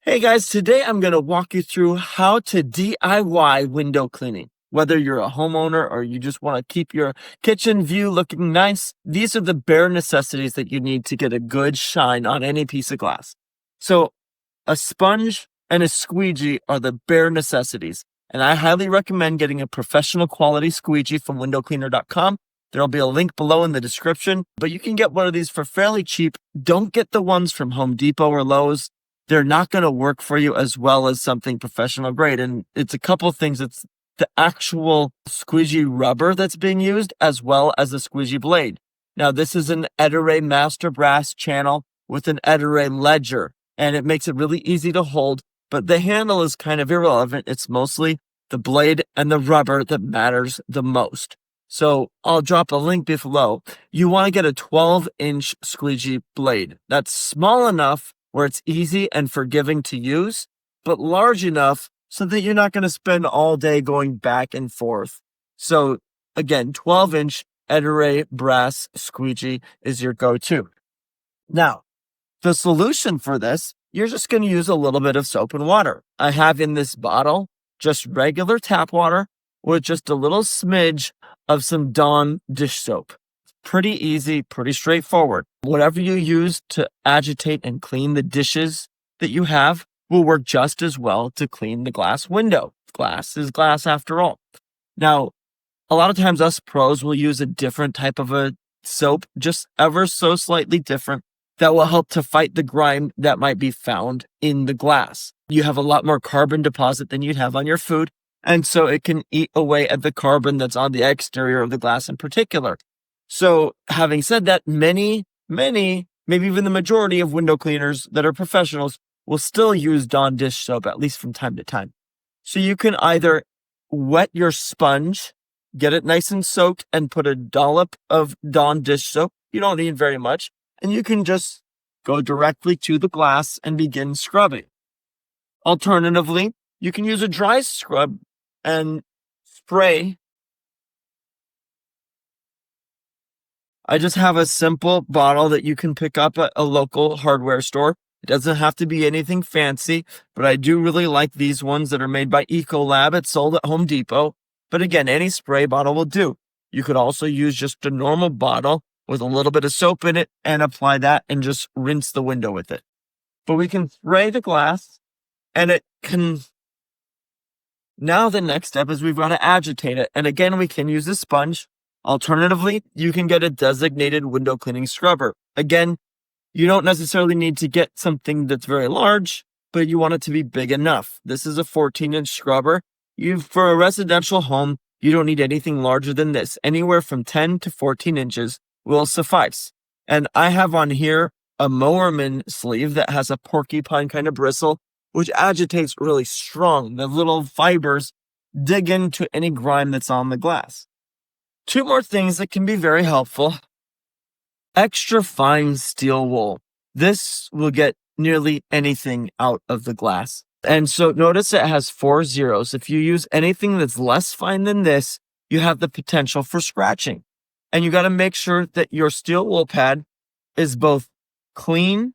Hey guys, today I'm going to walk you through how to DIY window cleaning. Whether you're a homeowner or you just want to keep your kitchen view looking nice, these are the bare necessities that you need to get a good shine on any piece of glass. So, a sponge and a squeegee are the bare necessities. And I highly recommend getting a professional quality squeegee from windowcleaner.com. There'll be a link below in the description, but you can get one of these for fairly cheap. Don't get the ones from Home Depot or Lowe's. They're not going to work for you as well as something professional grade. And it's a couple of things. It's the actual squeegee rubber that's being used as well as the squeegee blade. Now, this is an Ettore master brass channel with an Ettore ledger, and it makes it really easy to hold, but the handle is kind of irrelevant. It's mostly the blade and the rubber that matters the most. So I'll drop a link below. You want to get a 12-inch squeegee blade. That's small enough where it's easy and forgiving to use, but large enough so that you're not going to spend all day going back and forth. So again, 12-inch Ettore brass squeegee is your go-to. Now, the solution for this, you're just going to use a little bit of soap and water. I have in this bottle just regular tap water with just a little smidge of some Dawn dish soap. Pretty easy, pretty straightforward. Whatever you use to agitate and clean the dishes that you have will work just as well to clean the glass window. Glass is glass after all. Now, a lot of times us pros will use a different type of a soap, just ever so slightly different, that will help to fight the grime that might be found in the glass. You have a lot more carbon deposit than you'd have on your food, and so it can eat away at the carbon that's on the exterior of the glass in particular. So having said that, many, maybe even the majority of window cleaners that are professionals will still use Dawn dish soap, at least from time to time. So you can either wet your sponge, get it nice and soaked, and put a dollop of Dawn dish soap. You don't need very much. And you can just go directly to the glass and begin scrubbing. Alternatively, you can use a dry scrub and spray. I just have a simple bottle that you can pick up at a local hardware store. It doesn't have to be anything fancy, but I do really like these ones that are made by Ecolab. It's sold at Home Depot. But again, any spray bottle will do. You could also use just a normal bottle with a little bit of soap in it and apply that and just rinse the window with it. But we can spray the glass and it can... Now the next step is we've got to agitate it. And again, we can use a sponge. Alternatively, you can get a designated window cleaning scrubber. Again, you don't necessarily need to get something that's very large, but you want it to be big enough. This is a 14-inch scrubber. For a residential home, you don't need anything larger than this. Anywhere from 10 to 14 inches will suffice. And I have on here a Mowerman sleeve that has a porcupine kind of bristle, which agitates really strong. The little fibers dig into any grime that's on the glass. Two more things that can be very helpful. Extra fine steel wool. This will get nearly anything out of the glass. And so notice it has 4 zeros. If you use anything that's less fine than this, you have the potential for scratching. And you got to make sure that your steel wool pad is both clean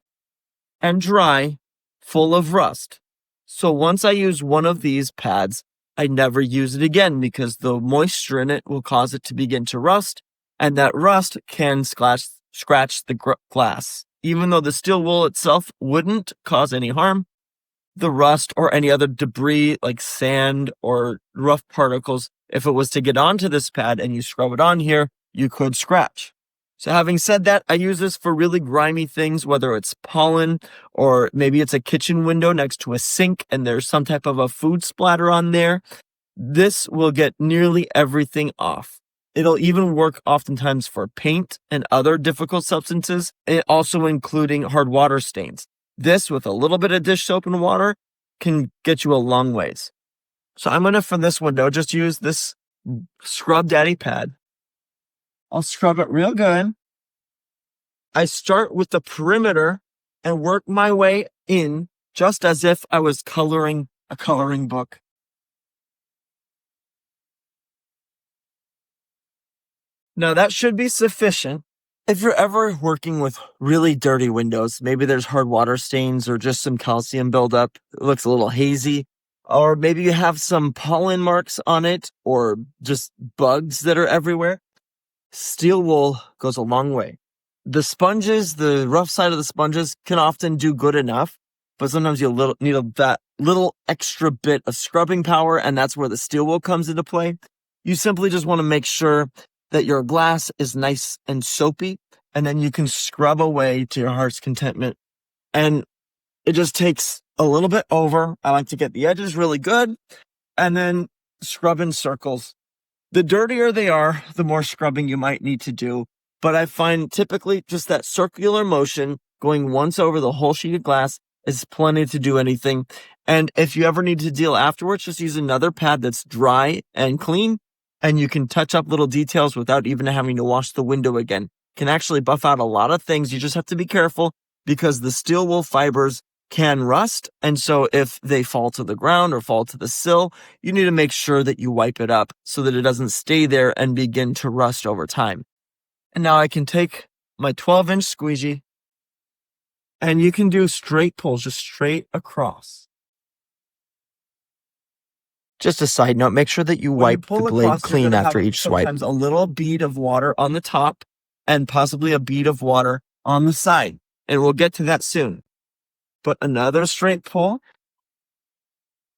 and dry, full of rust. So once I use one of these pads, I never use it again because the moisture in it will cause it to begin to rust, and that rust can scratch the glass. Even though the steel wool itself wouldn't cause any harm, the rust or any other debris like sand or rough particles, if it was to get onto this pad and you scrub it on here, you could scratch. So having said that, I use this for really grimy things, whether it's pollen or maybe it's a kitchen window next to a sink and there's some type of a food splatter on there. This will get nearly everything off. It'll even work oftentimes for paint and other difficult substances, and also including hard water stains. This, with a little bit of dish soap and water, can get you a long ways. So I'm going to, for this window, just use this Scrub Daddy pad. I'll scrub it real good. I start with the perimeter and work my way in just as if I was coloring a coloring book. Now that should be sufficient. If you're ever working with really dirty windows, maybe there's hard water stains or just some calcium buildup, it looks a little hazy, or maybe you have some pollen marks on it or just bugs that are everywhere, steel wool goes a long way. The sponges, the rough side of the sponges can often do good enough, but sometimes you need that little extra bit of scrubbing power, and that's where the steel wool comes into play. You simply just want to make sure that your glass is nice and soapy, and then you can scrub away to your heart's contentment. And it just takes a little bit over. I like to get the edges really good and then scrub in circles. The dirtier they are, the more scrubbing you might need to do. But I find typically just that circular motion going once over the whole sheet of glass is plenty to do anything. And if you ever need to deal afterwards, just use another pad that's dry and clean, and you can touch up little details without even having to wash the window again. Can actually buff out a lot of things. You just have to be careful because the steel wool fibers can rust. And so if they fall to the ground or fall to the sill, you need to make sure that you wipe it up so that it doesn't stay there and begin to rust over time. And now I can take my 12-inch squeegee, and you can do straight pulls, just straight across. Just a side note, make sure that you wipe the blade clean after each swipe. Sometimes a little bead of water on the top and possibly a bead of water on the side. And we'll get to that soon. But another straight pull.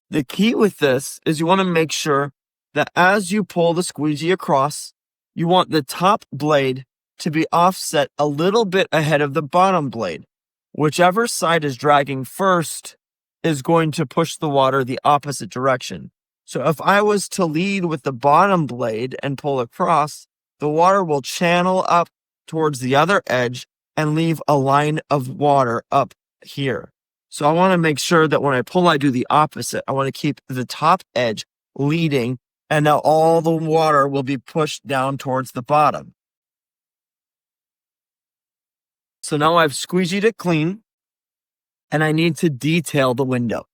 The key with this is you want to make sure that as you pull the squeegee across, you want the top blade to be offset a little bit ahead of the bottom blade. Whichever side is dragging first is going to push the water the opposite direction. So if I was to lead with the bottom blade and pull across, the water will channel up towards the other edge and leave a line of water up here. So I want to make sure that when I pull, I do the opposite. I want to keep the top edge leading, and now all the water will be pushed down towards the bottom. So now I've squeegeed it clean, and I need to detail the window.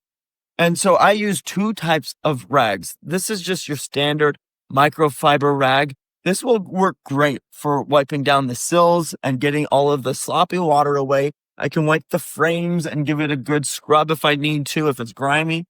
And so I use two types of rags. This is just your standard microfiber rag. This will work great for wiping down the sills and getting all of the sloppy water away. I can wipe the frames and give it a good scrub if I need to, if it's grimy.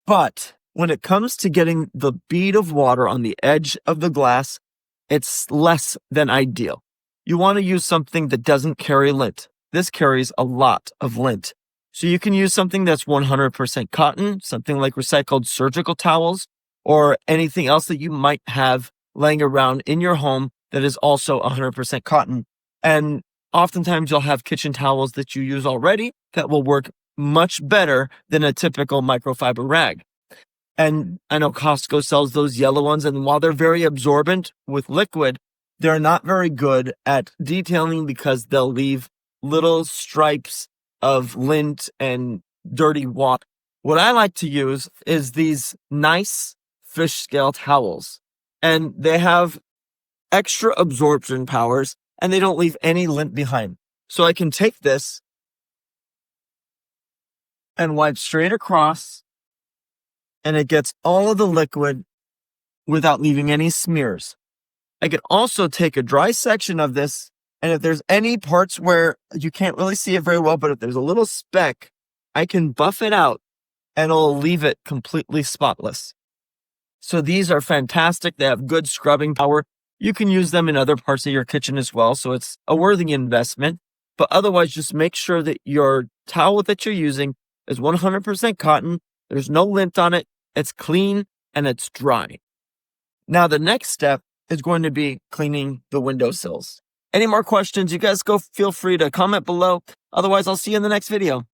But when it comes to getting the bead of water on the edge of the glass, it's less than ideal. You want to use something that doesn't carry lint. This carries a lot of lint. So you can use something that's 100% cotton, something like recycled surgical towels, or anything else that you might have laying around in your home that is also 100% cotton. And oftentimes you'll have kitchen towels that you use already that will work much better than a typical microfiber rag. And I know Costco sells those yellow ones, and while they're very absorbent with liquid, they're not very good at detailing because they'll leave little stripes of lint and dirty water. What I like to use is these nice fish scale towels, and they have extra absorption powers and they don't leave any lint behind. So I can take this and wipe straight across, and it gets all of the liquid without leaving any smears. I can also take a dry section of this, and if there's any parts where you can't really see it very well, but if there's a little speck, I can buff it out and it'll leave it completely spotless. So these are fantastic. They have good scrubbing power. You can use them in other parts of your kitchen as well, so it's a worthy investment. But otherwise, just make sure that your towel that you're using is 100% cotton. There's no lint on it. It's clean and it's dry. Now, the next step is going to be cleaning the windowsills. Any more questions? You guys go feel free to comment below. Otherwise, I'll see you in the next video.